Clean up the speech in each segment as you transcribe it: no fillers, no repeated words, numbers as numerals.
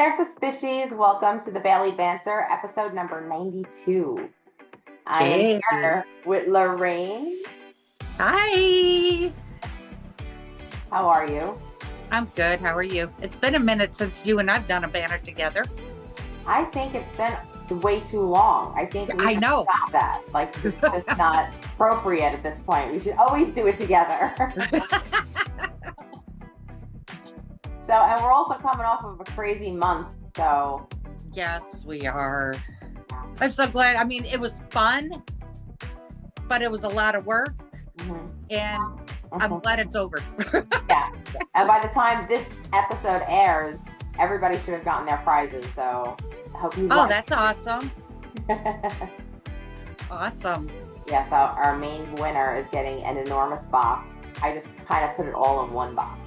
there, Suspicious. Welcome to the Bailey Banter, episode number 92. I am Hey. here with Lorene. Hi. How are you? I'm good. How are you? It's been a minute since you and I've done a banner together. I think it's been way too long. I think we have to stop that. Like, it's just not appropriate at this point. We should always do it together. So, and we're also coming off of a crazy month, so. Yes, we are. I'm so glad. I mean, it was fun, but it was a lot of work, and I'm glad it's over. Yeah. And by the time this episode airs, everybody should have gotten their prizes, so I hope you Oh, that's awesome. Awesome. Yeah, so our main winner is getting an enormous box. I just kind of put it all in one box.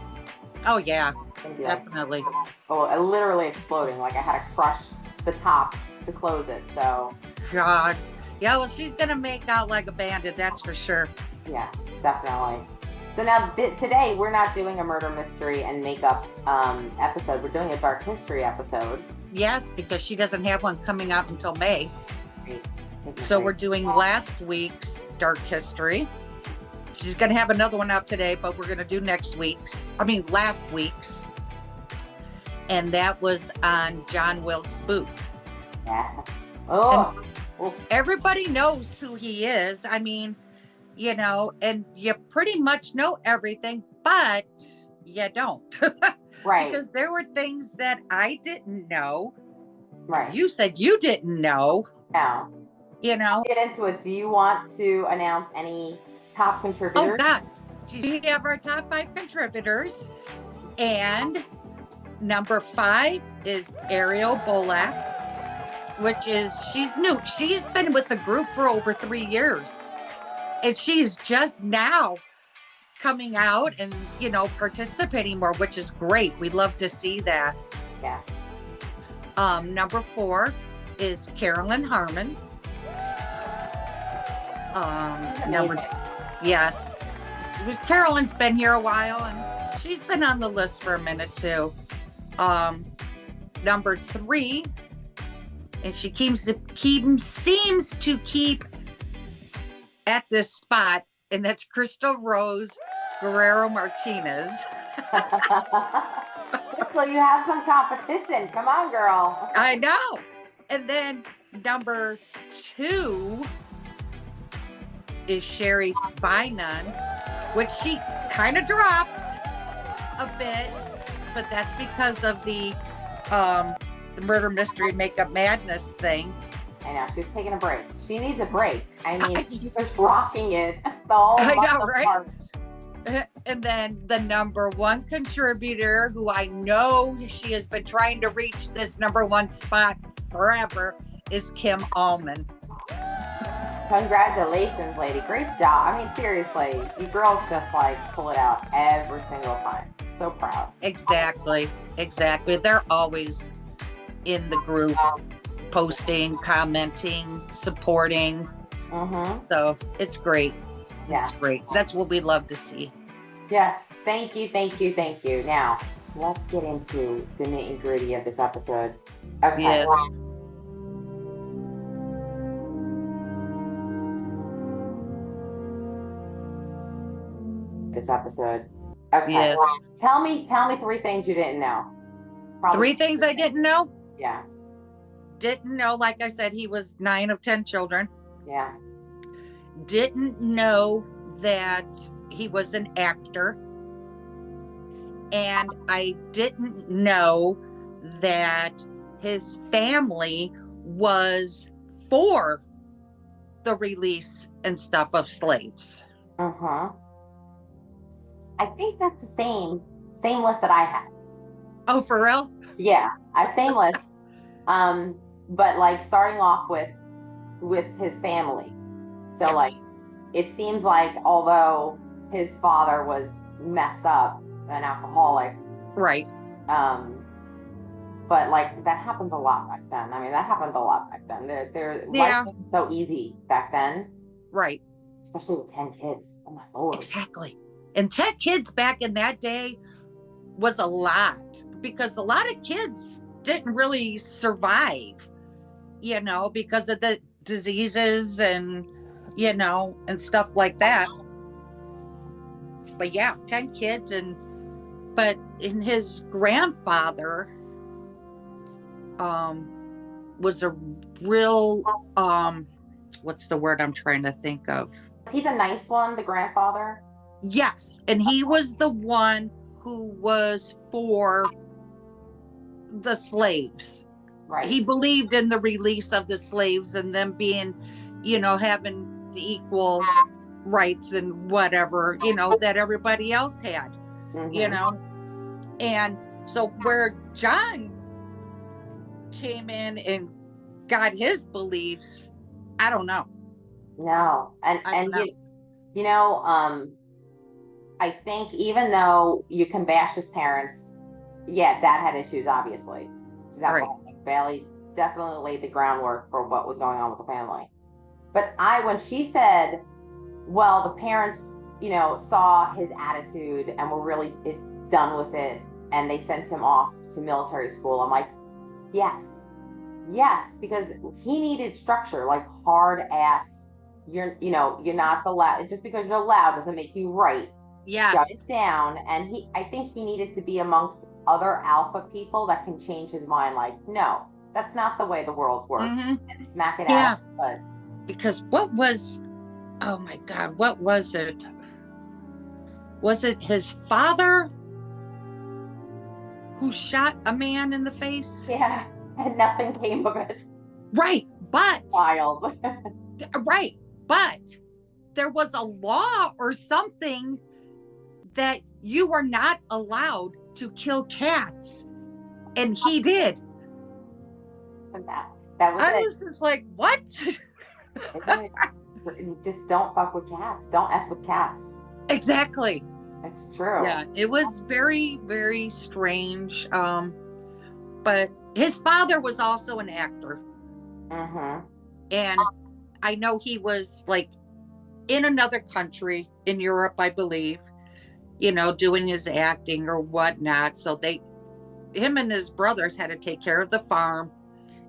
Oh, yeah. Like, Definitely. literally exploding. Like I had to crush the top to close it. So God. Yeah, well, she's gonna make out like a bandit, that's for sure. Yeah, definitely. So now today we're not doing a murder mystery and makeup episode. We're doing a dark history episode. Yes, because she doesn't have one coming out until May. Great. So we're doing last week's dark history. She's going to have another one out today, but we're going to do last week's. And that was on John Wilkes Booth. Yeah. Oh. And everybody knows who he is. I mean, you know, and you pretty much know everything, but you don't. Right. Because there were things that I didn't know. Right. You said you didn't know. No. You know. Get into it. Do you want to announce any top contributors? Oh, God. We have our top 5 contributors. And number 5 is Ariel Bolak, which is, she's new. She's been with the group for over 3 years. And she's just now coming out and, you know, participating more, which is great. We love to see that. Yeah. Number 4 is Carolyn Harmon. Yes. Carolyn's been here a while and she's been on the list for a minute too. Number 3, and she seems to keep at this spot, and that's Crystal Rose Guerrero Martinez. So you have some competition. Come on, girl. I know. And then number 2 is Sherry Bynon, which she kind of dropped a bit, but that's because of the murder mystery makeup madness thing. I know, she was taking a break. She needs a break. I mean, she was rocking it the whole month of March. And then the number 1 contributor, who I know she has been trying to reach this number 1 spot forever, is Kim Allman. Congratulations, lady. Great job. I mean, seriously, you girls just like pull it out every single time. So proud. Exactly. They're always in the group, posting, commenting, supporting. So it's great. Yeah. It's great. That's what we love to see. Yes. Thank you. Now, let's get into the nitty-gritty of this episode. Okay. Yes. This episode. Okay. Yes. Tell me 3 things you didn't know. Probably 3 things I didn't know? Yeah. Didn't know, like I said, he was 9 of 10 children. Yeah. Didn't know that he was an actor. And I didn't know that his family was for the release and stuff of slaves. I think that's the same list that I had. Oh, for real? Yeah, same list. But like starting off with his family. So yes. Like, it seems like although his father was messed up, an alcoholic, right? But like that happens a lot back then. I mean, that happens a lot back then. Life wasn't so easy back then, right? Especially with 10 kids. Oh my Lord! Exactly. And 10 kids back in that day was a lot, because a lot of kids didn't really survive, you know, because of the diseases and, you know, and stuff like that. But yeah, 10 kids. But in his grandfather was a real, what's the word I'm trying to think of? Was he the nice one, the grandfather? Yes. And he was the one who was for the slaves. Right. He believed in the release of the slaves and them being, you know, having the equal rights and whatever, you know, that everybody else had, you know. And so where John came in and got his beliefs, I don't know. No. And know. you know, I think even though you can bash his parents, yeah, dad had issues, obviously. Right. Bailey definitely laid the groundwork for what was going on with the family. But when she said, well, the parents, you know, saw his attitude and were really done with it, and they sent him off to military school, I'm like, yes, because he needed structure, like hard ass. You're not the loud. Just because you're loud doesn't make you right. Yes. Shut it down. And I think he needed to be amongst other alpha people that can change his mind. Like, no, that's not the way the world works. And smack it out. But because oh my God, what was it? Was it his father who shot a man in the face? Yeah, and nothing came of it. Right, but wild. Right, but there was a law or something that you were not allowed to kill cats, and he did. And that was I was just like, what? Just don't fuck with cats. Don't F with cats. Exactly. It's true. Yeah, it was very, very strange. But his father was also an actor. And I know he was like in another country in Europe, I believe, you know, doing his acting or whatnot. So him and his brothers had to take care of the farm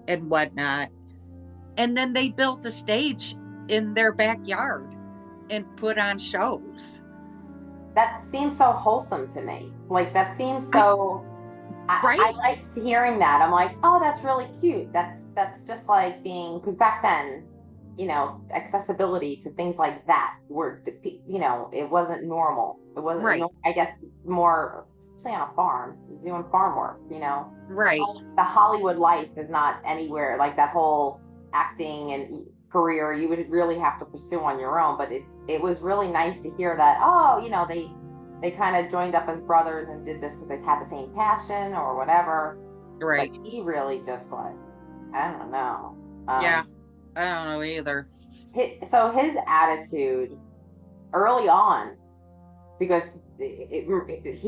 and whatnot. And then they built a stage in their backyard and put on shows. That seems so wholesome to me. Like, that seems so... I liked hearing that. I'm like, oh, that's really cute. That's just like being... Because back then, you know, accessibility to things like that were, you know, it wasn't normal. It wasn't, I guess, more... Especially on a farm, doing farm work, you know? Right. The Hollywood life is not anywhere. Like, that whole acting and career you would really have to pursue on your own, but it was really nice to hear that, oh, you know, they kind of joined up as brothers and did this because they had the same passion or whatever. Right. But he really just like, I don't know. Yeah, I don't know either. So his attitude early on, because he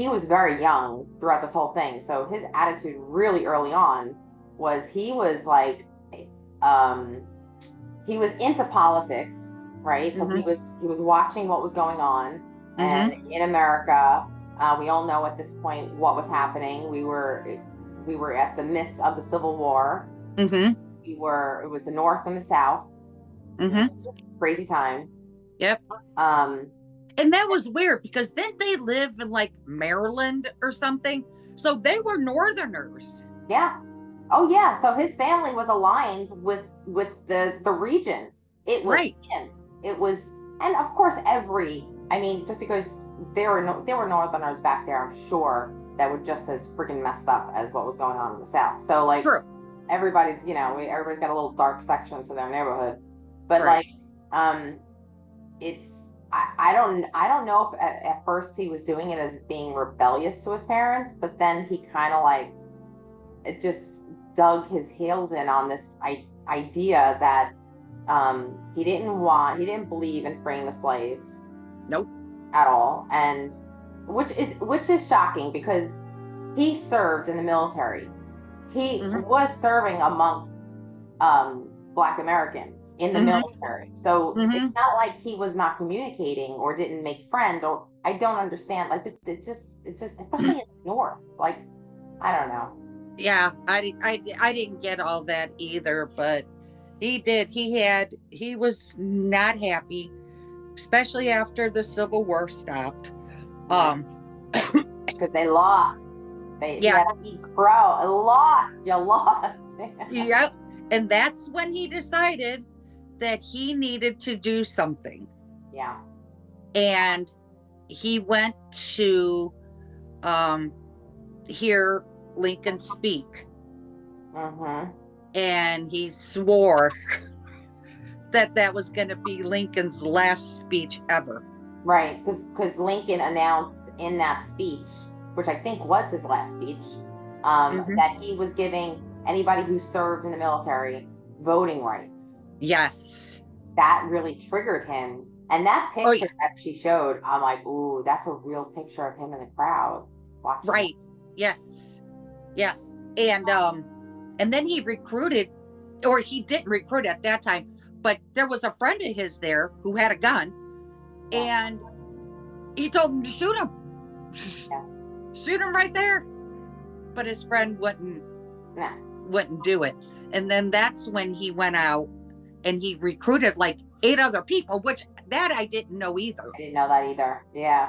was very young throughout this whole thing, so his attitude really early on was he was like, he was into politics, right? So he was watching what was going on, and in America, we all know at this point what was happening. We were at the midst of the Civil War. It was the North and the South. Crazy time. Yep. And that was weird because didn't they live in like Maryland or something? So they were Northerners. Yeah. Oh yeah. So his family was aligned with the region. It was him. It was, and of course just because there were Northerners back there, I'm sure that were just as freaking messed up as what was going on in the South. So like, everybody's, you know, everybody's got a little dark section to their neighborhood, but like, it's. I don't know if at first he was doing it as being rebellious to his parents, but then he kind of like, it just dug his heels in on this idea that he didn't believe in freeing the slaves. Nope. At all. And which is shocking because he served in the military. He was serving amongst Black Americans in the military. So it's not like he was not communicating or didn't make friends, or I don't understand. Like it just especially in the North. Like, I don't know. Yeah, I didn't get all that either, but he did. He was not happy, especially after the Civil War stopped. Right. Um, Because they lost. He yeah, had to eat crow. Lost. You lost. yeah, and that's when he decided that he needed to do something, Yeah. and he went to um hear Lincoln speak, Mm-hmm. and he swore that that was going to be Lincoln's last speech ever. Right. Because Lincoln announced in that speech, which I think was his last speech, Mm-hmm. that he was giving anybody who served in the military voting rights. Yes. That really triggered him. And that Oh picture yeah. that she showed, I'm like, ooh, that's a real picture of him in the crowd watching it. Right. Yes. Yes. And then he recruited, or he didn't recruit at that time, but there was a friend of his there who had a gun, Yeah. and he told him to shoot him. Yeah. Shoot him right there. But his friend Nah, wouldn't do it. And then that's when he went out and he recruited like 8 other people, which that I didn't know either. I didn't know that either. Yeah.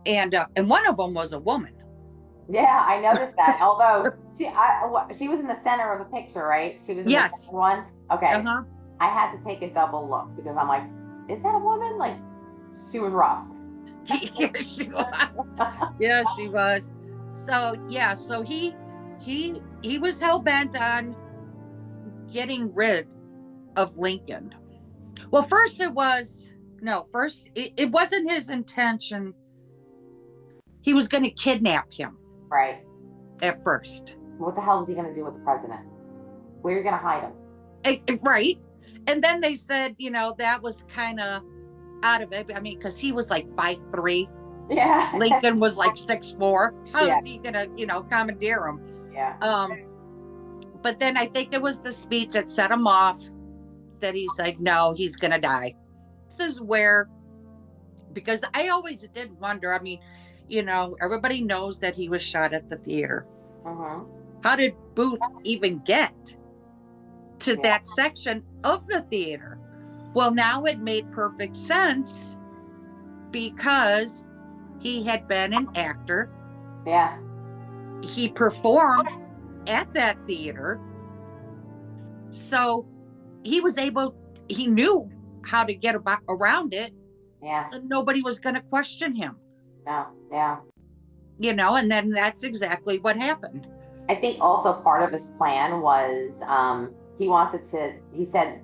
Yeah. And one of them was a woman. Yeah, I noticed that. Although she was in the center of the picture, right? She was in the Yes. second one. Okay. Uh-huh. I had to take a double look because I'm like, is that a woman? Like, she was rough. Yeah, she was. Yeah, she was. So yeah, so he was hell bent on getting rid of Lincoln. Well, first it was no, first it wasn't his intention. He was going to kidnap him Right. at first. What the hell was he going to do with the president? Where are you going to hide him? Right. And then they said, that was kind of out of it. I mean, because he was like 5'3". Yeah. Lincoln was like 6'4". How Yeah. is he gonna, commandeer him? Yeah. But then I think it was the speech that set him off, that he's like, no, he's gonna die. This is where, because I always did wonder, I mean, everybody knows that he was shot at the theater. Mm-hmm. How did Booth even get to that section of the theater? Well, now it made perfect sense because he had been an actor. Yeah. He performed at that theater. So he knew how to get around it. Yeah. And nobody was going to question him. No. Yeah. And then that's exactly what happened. I think also part of his plan was he said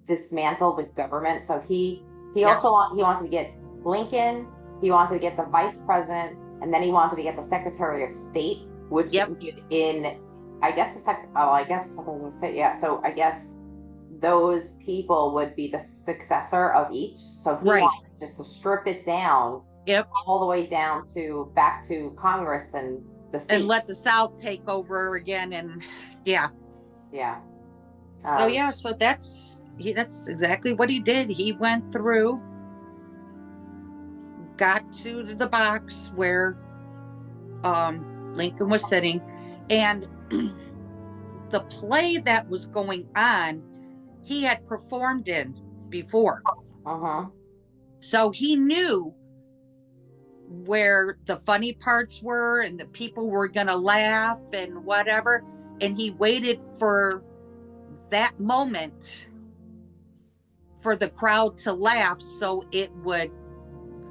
dismantle the government. So he wanted to get Lincoln, he wanted to get the vice president, and then he wanted to get the Secretary of State, which in I guess the Secretary of State, yeah. So I guess those people would be the successor of each. So he wanted just to strip it down. Yep. All the way down to back to Congress and the states. And let the South take over again. And yeah. So that's exactly what he did. He went through, got to the box where Lincoln was sitting, and the play that was going on, he had performed in before. Uh-huh. So he knew where the funny parts were and the people were gonna laugh and whatever, and he waited for that moment for the crowd to laugh so it would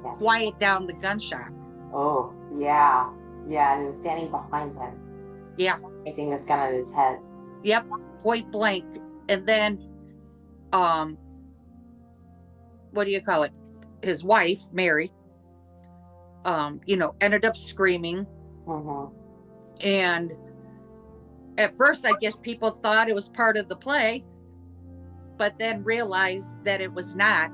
quiet down the gunshot. Oh yeah, and he was standing behind him, pointing this gun at his head. Yep, point blank. And then what do you call it, his wife Mary ended up screaming. And at first, I guess people thought it was part of the play, but then realized that it was not.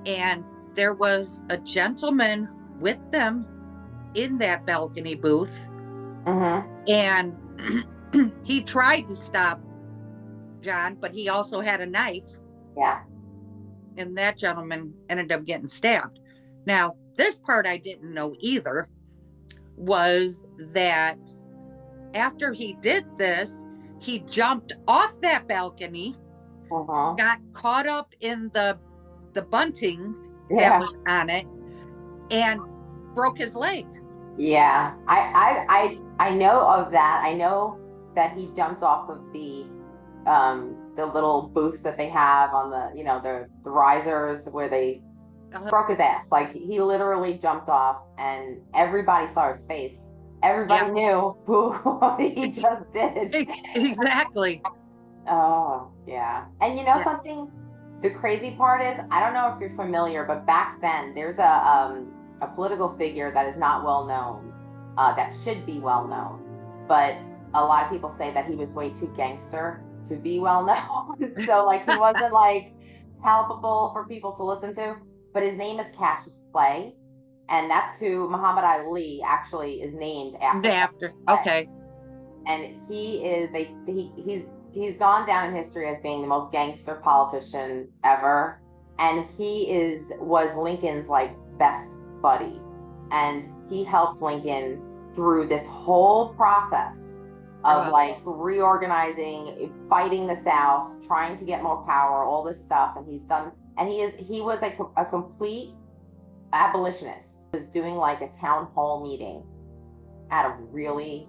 And there was a gentleman with them in that balcony booth. And he tried to stop John, but he also had a knife. Yeah. And that gentleman ended up getting stabbed. Now, this part I didn't know either, was that after he did this, he jumped off that balcony, got caught up in the bunting that was on it, and broke his leg. Yeah, I know of that. I know that he jumped off of the little booths that they have on the, you know, the risers where they broke his ass. Like he literally jumped off, and everybody saw his face. Everybody knew what he just did. Exactly. Oh, yeah. And you know something? The crazy part is, I don't know if you're familiar, but back then there's a political figure that is not well known, that should be well known, but a lot of people say that he was way too gangster to be well known. So like he wasn't like palpable for people to listen to. But his name is Cassius Clay, and that's who Muhammad Ali actually is named after. Okay. And he's gone down in history as being the most gangster politician ever, and was Lincoln's like best buddy, and he helped Lincoln through this whole process of like reorganizing, fighting the South, trying to get more power, all this stuff. And he was a complete abolitionist. He was doing like a town hall meeting at a really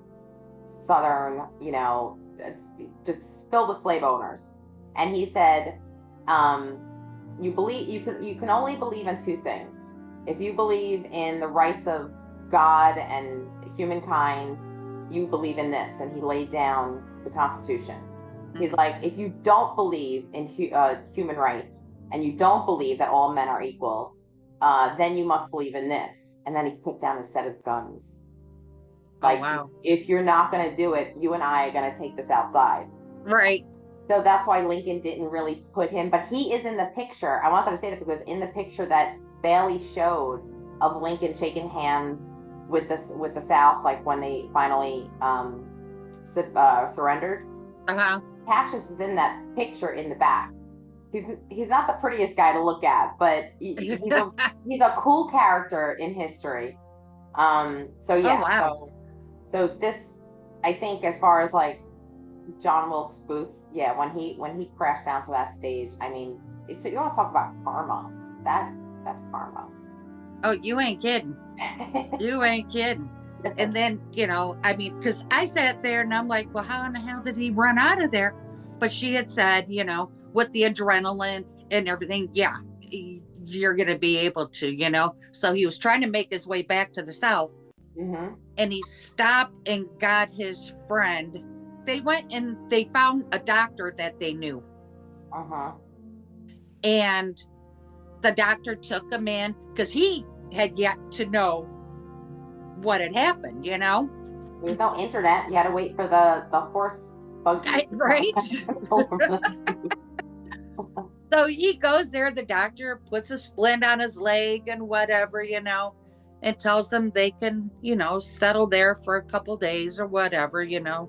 southern, you know, it's just filled with slave owners. And he said, you can only believe in two things. If you believe in the rights of God and humankind, you believe in this. And he laid down the Constitution. He's like, if you don't believe in human rights, and you don't believe that all men are equal, then you must believe in this. And then he put down a set of guns. Like, if you're not going to do it, you and I are going to take this outside. Right. So that's why Lincoln didn't really put him, but he is in the picture. I wanted to say that because in the picture that Bailey showed of Lincoln shaking hands with the South, like when they finally surrendered. Cassius is in that picture in the back. He's not the prettiest guy to look at, but he's a cool character in history. So yeah. So this, I think, as far as like John Wilkes Booth, yeah, when he crashed down to that stage, I mean, you want to talk about karma? That's karma. Oh, you ain't kidding. You ain't kidding. And then, you know, I mean, because I sat there and I'm like, well, how in the hell did he run out of there? But she had said, you know, with the adrenaline and everything, yeah, you're going to be able to, you know. So he was trying to make his way back to the South. And he stopped and got his friend. They went and they found a doctor that they knew. And the doctor took him in because he had yet to know what had happened, you know. There's no internet. You had to wait for the horse bug. Right? So he goes there, the doctor puts a splint on his leg and whatever, you know, and tells them they can, you know, settle there for a couple days or whatever, you know.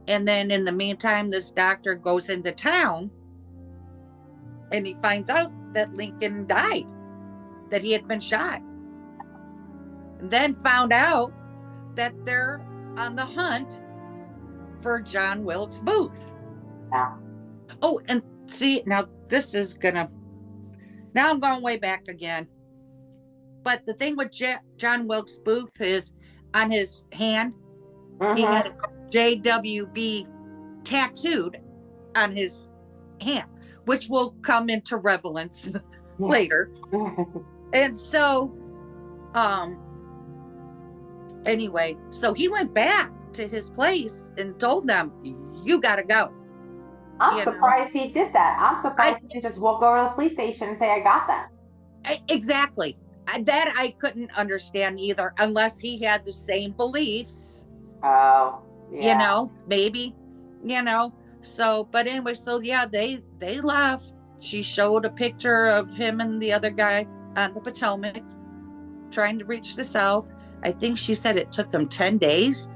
And then in the meantime, this doctor goes into town and he finds out that Lincoln died, that he had been shot. And then found out that they're on the hunt for John Wilkes Booth. Yeah. Oh, and see, now this is now I'm going way back again. But the thing with John Wilkes Booth is on his hand, he had JWB tattooed on his hand, which will come into relevance later. And so, anyway, so he went back to his place and told them, you got to go. I'm surprised he did that. I'm surprised he didn't just walk over to the police station and say, I got them. Exactly. That I couldn't understand either, unless he had the same beliefs. Oh, yeah. You know, maybe, you know. So, but anyway, so yeah, they left. She showed a picture of him and the other guy on the Potomac trying to reach the South. I think she said it took them 10 days.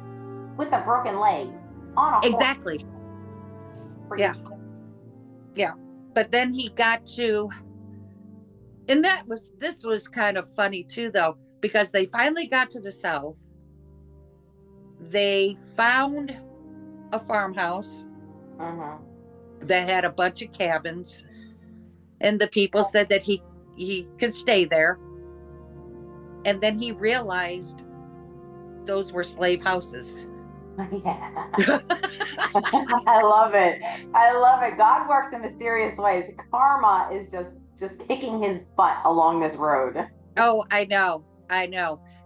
With a broken leg on a Exactly. Yeah. Yeah. But then he got to, and this was kind of funny too, though, because they finally got to the South. they found a farmhouse that had a bunch of cabins, and the people said that he could stay there. And then he realized those were slave houses. Yeah. I love it. I love it. God works in mysterious ways. Karma is just kicking his butt along this road. Oh, I know.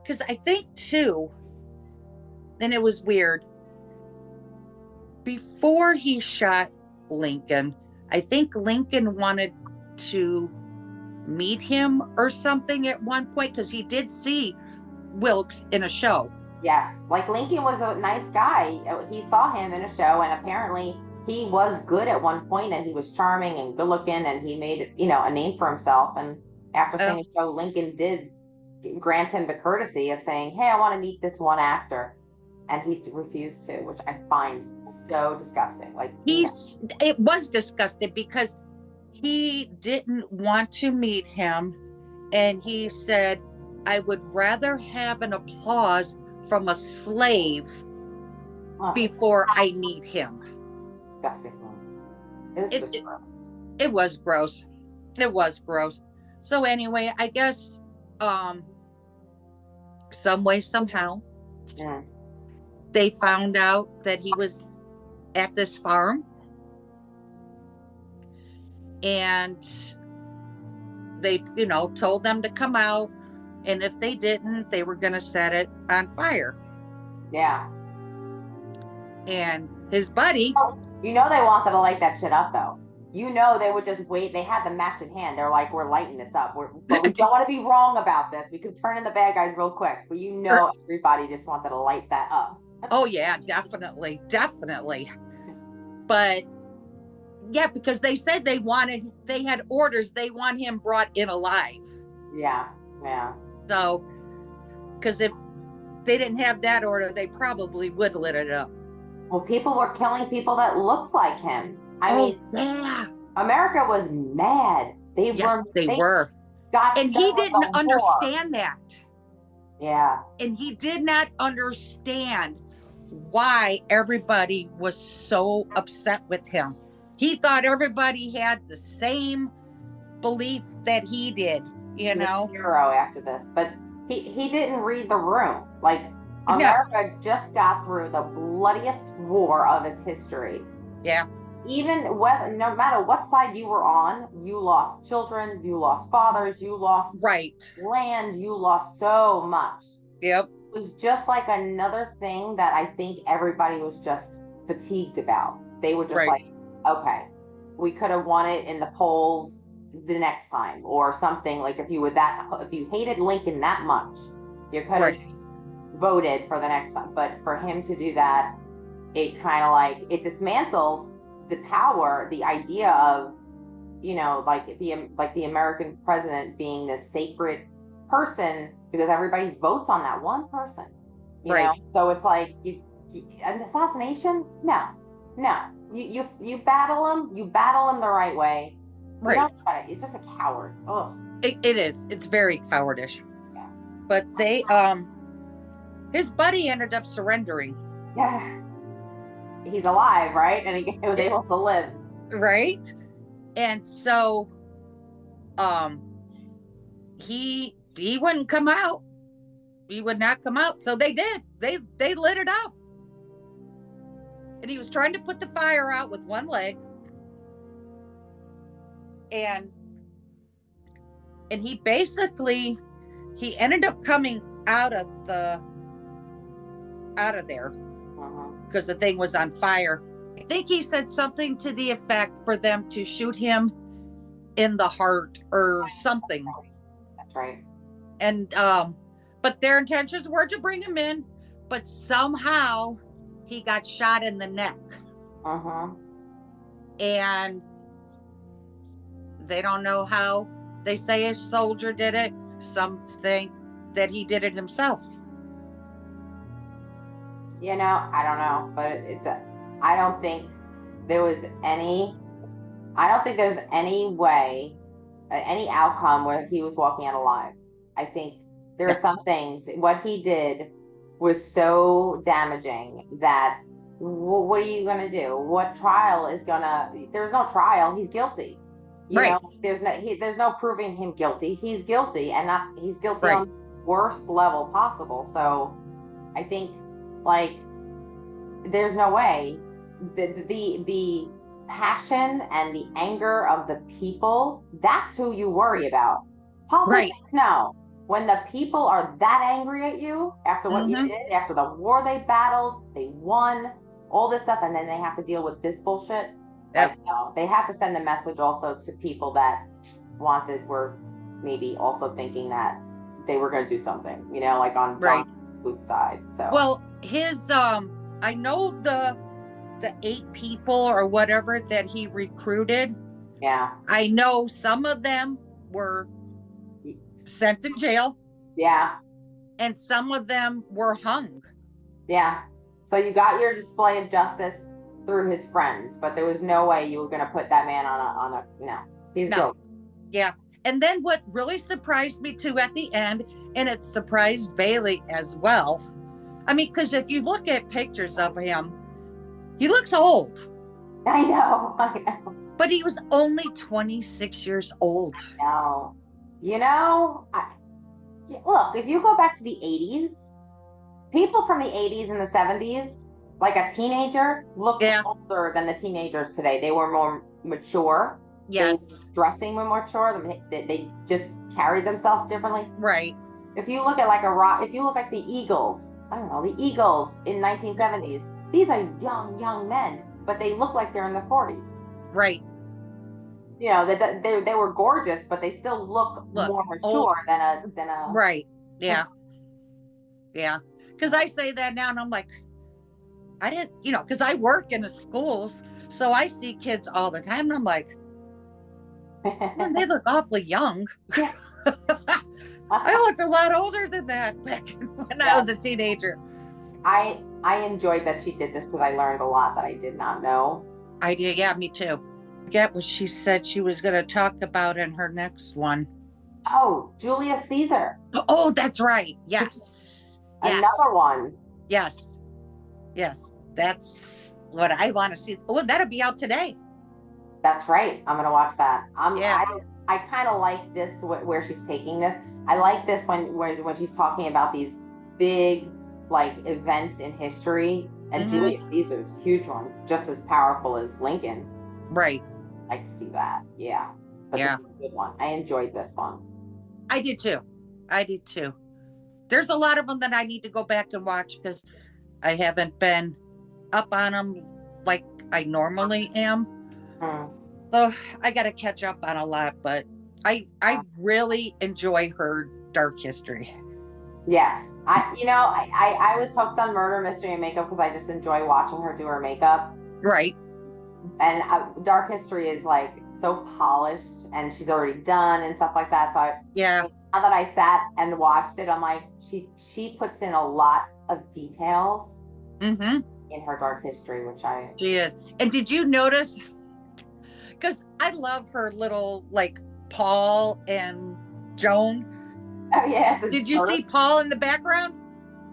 Because I think too, and it was weird, before he shot Lincoln, I think Lincoln wanted to meet him or something at one point, because he did see Wilkes in a show. Yes, like Lincoln was a nice guy. He saw him in a show, and apparently he was good at one point, and he was charming and good looking, and he made, a name for himself. And after seeing a show, Lincoln did grant him the courtesy of saying, "Hey, I want to meet this one actor," and he refused to, which I find so disgusting. Like it was disgusting because he didn't want to meet him, and he said, "I would rather have an applause from a slave before I meet him." Disgusting. It was gross. It was gross. So anyway, I guess some way, somehow, they found out that he was at this farm, and they, told them to come out, and if they didn't, they were going to set it on fire. Yeah. And his buddy, they wanted to light that shit up, though. They would just wait. They had the match in hand. They're like, "We're lighting this up. But we don't want to be wrong about this. We could turn in the bad guys real quick." But everybody just wanted to light that up. Oh yeah, definitely. But yeah, because they said they had orders. They want him brought in alive. Yeah. So, because if they didn't have that order, they probably would lit it up. Well, people were killing people that looked like him. I mean, yeah. America was mad. They were. And he didn't understand that. Yeah. And he did not understand why everybody was so upset with him. He thought everybody had the same belief that he did, Hero after this, but he didn't read the room. Like, America just got through the bloodiest war of its history. Yeah. Even no matter what side you were on, you lost children, you lost fathers, you lost land, you lost so much. Yep. It was just like another thing that I think everybody was just fatigued about. They were just like, okay, we could have won it in the polls the next time or something. Like if you hated Lincoln that much, you could have voted for the next time. But for him to do that, it kind of it dismantled the power, the idea of, the American president being this sacred person, because everybody votes on that one person, you know? So it's like, an assassination? No. You battle him the right way. It's just a coward. Ugh. It is. It's very cowardish. Yeah. But his buddy ended up surrendering. Yeah. He's alive, right? And he was able to live. Right. And so he wouldn't come out. He would not come out. So they did. They lit it up. And he was trying to put the fire out with one leg. And he ended up coming out of there because the thing was on fire. I think he said something to the effect for them to shoot him in the heart or something. That's right. And but their intentions were to bring him in, but somehow he got shot in the neck. And they don't know how. They say a soldier did it. Some think that he did it himself. I don't know, but I don't think there's any way, any outcome where he was walking out alive. I think there are some things, what he did was so damaging that what are you going to do? What trial is going to, there's no trial. He's guilty. You Right. know, there's no proving him guilty. He's guilty and not, he's guilty Right. on the worst level possible. So I think like there's no way the passion and the anger of the people, that's who you worry about. Politicians, Right. no. When the people are that angry at you after what you Mm-hmm. did, after the war they battled, they won, all this stuff, and then they have to deal with this bullshit. Yep. Like, no, they have to send a message also to people that were maybe also thinking that they were going to do something, you know, like on Right. John Booth's side. So, Well, his I know the 8 people or whatever that he recruited. yeah. I know some of them were sent to jail. Yeah. And some of them were hung. Yeah. So you got your display of justice through his friends, but there was no way you were going to put that man on a no. He's guilty. Yeah. And then what really surprised me too at the end, and it surprised Bailey as well. I mean, because if you look at pictures of him, he looks old. I know. But he was only 26 years old. No. You know, look, if you go back to the 80s, people from the 80s and the 70s, like a teenager, looked older than the teenagers today. They were more mature. Yes. Dressing more mature. They just carried themselves differently. Right. If you look at if you look at the Eagles, I don't know, the Eagles in 1970s, these are young men, but they look like they're in the 40s. Right. You know, they were gorgeous, but they still look more mature than a. Right. Yeah. Yeah. Because I say that now and I'm like, I didn't, you know, because I work in the schools, so I see kids all the time and I'm like, man, they look awfully young. Yeah. I looked a lot older than that back when I was a teenager. I enjoyed that she did this because I learned a lot that I did not know. I did, yeah, me too. I forget what she said she was going to talk about in her next one. Oh, Julius Caesar. Oh, that's right. Yes. Another one. Yes. Yes. That's what I want to see. Oh, that'll be out today. That's right. I'm going to watch that. Yes. I kind of like this where she's taking this. I like this when she's talking about these big like events in history, and Julius Caesar's a huge one, just as powerful as Lincoln. Right. I like to see that. Yeah. But this is a good one. I enjoyed this one. I did too. There's a lot of them that I need to go back and watch because I haven't been up on them like I normally am. So I got to catch up on a lot, but I really enjoy her dark history. Yes. I was hooked on Murder, Mystery, and Makeup because I just enjoy watching her do her makeup. Right. And Dark History is like so polished and she's already done and stuff like that. So now that I sat and watched it, I'm like, she puts in a lot of details in her Dark History, she is. And did you notice? Because I love her little like Paul and Joan. Oh yeah. Did you see Paul in the background?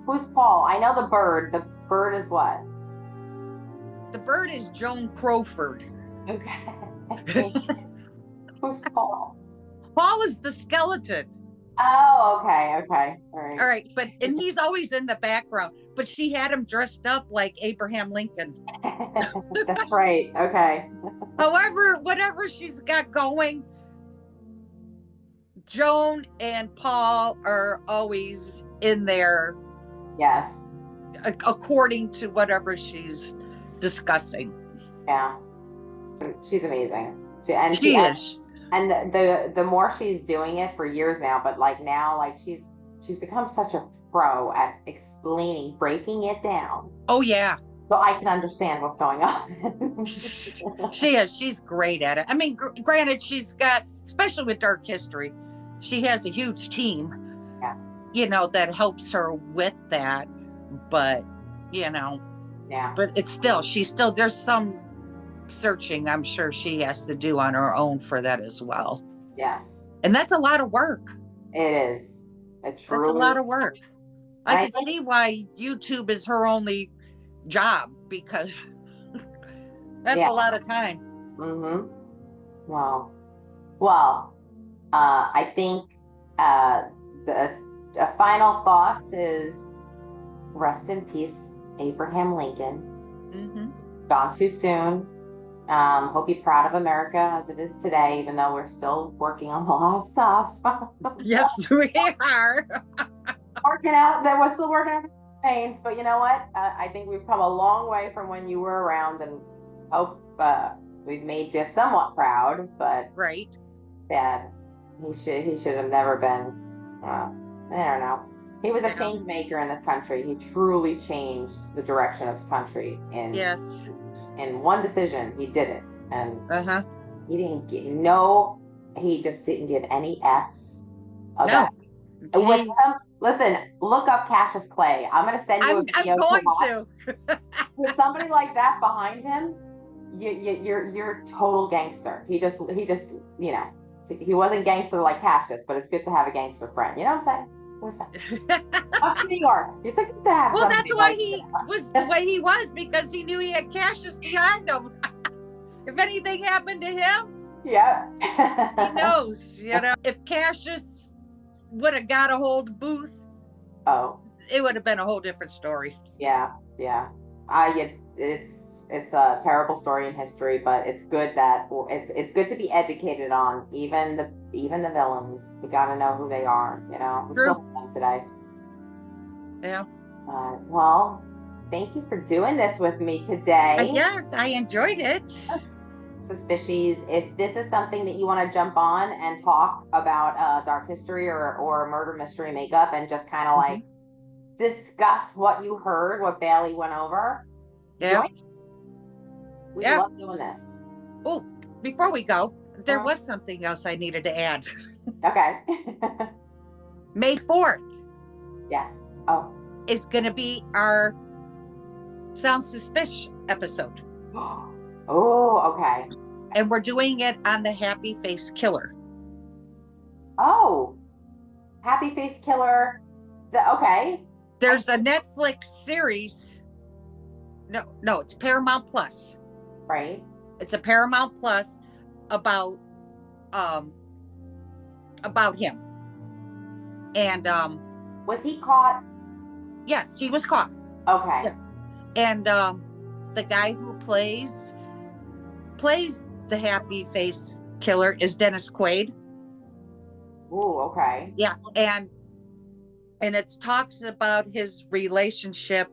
Who's Paul? I know the bird. The bird is what? The bird is Joan Crowford. Okay. Who's Paul? Paul is the skeleton. Oh, okay. All right. And he's always in the background, but she had him dressed up like Abraham Lincoln. That's right. Okay. However, whatever she's got going, Joan and Paul are always in there. Yes. According to whatever she's discussing. Yeah. She's amazing. She is. And the more she's doing it for years now, but like now, like she's become such a pro at explaining, breaking it down. Oh yeah. So I can understand what's going on. She is. She's great at it. I mean, granted, she's got, especially with Dark History, she has a huge team. Yeah. You know, that helps her with that. But, you know. Yeah. But it's still, there's some searching I'm sure she has to do on her own for that as well. Yes. And that's a lot of work. It is. That's a lot of work. I can see why YouTube is her only job, because that's a lot of time. Mm-hmm. Well, I think the final thoughts is rest in peace, Abraham Lincoln. Mm-hmm. Gone too soon. Hope you're proud of America as it is today, even though we're still working on a lot of stuff. Yes, we are. Working out, that we're still working on pains, but you know what? I think we've come a long way from when you were around, and hope we've made you somewhat proud. But right, Dad, he should have never been. I don't know. He was a change maker in this country. He truly changed the direction of this country. In one decision, he did it, and he didn't get no. He just didn't give any F's about. With listen, look up Cassius Clay. I'm gonna send you a video to watch. With somebody like that behind him, you're total gangster. He just you know, he wasn't gangster like Cassius, but it's good to have a gangster friend. You know what I'm saying? Up to New York. It's good to have. Well, that's why he was the way he was, because he knew he had Cassius behind him. If anything happened to him, he knows. You know, if Cassius would have got a hold of Booth, it would have been a whole different story. It's a terrible story in history, but it's good that it's good to be educated on even the villains. We got to know who they are. You know, we're still them today. Yeah. Well, thank you for doing this with me today. Yes, I enjoyed it. Suspicious. If this is something that you want to jump on and talk about dark history or murder mystery makeup, and just kind of like discuss what you heard, what Bailey went over. Join us. We love doing this. Oh, before we go, there was something else I needed to add. Okay. May 4th. Yes. Is going to be our Sounds Suspish episode. Oh, okay. And we're doing it on the Happy Face Killer. Oh, Happy Face Killer. Okay. There's a Netflix series. No, it's Paramount Plus. Right. It's a Paramount Plus about him. And was he caught? Yes, he was caught. Okay. Yes. And the guy who plays the Happy Face Killer is Dennis Quaid. Oh, okay. Yeah, and it talks about his relationship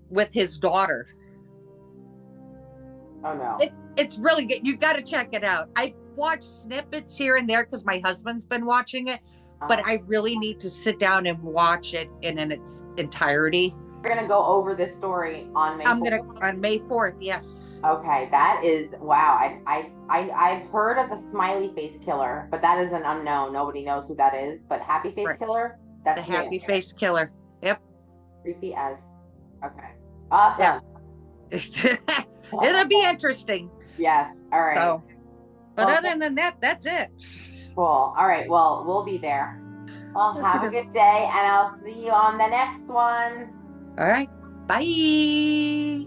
with his daughter. Oh no. It's really good. You got to check it out. I watch snippets here and there because my husband's been watching it, but I really need to sit down and watch it in its entirety. We're gonna go over this story on May 4th. On May 4th, yes. Okay, that is wow. I've heard of the Smiley Face Killer, but that is an unknown. Nobody knows who that is. But Happy Face Killer, that's the Happy Face Killer. Yep. Creepy as. Okay. Awesome. Yeah. It'll be interesting. Yes. All right. So, but other than that, that's it. Cool. All right. Well, we'll be there. Well, have a good day, and I'll see you on the next one. All right. Bye.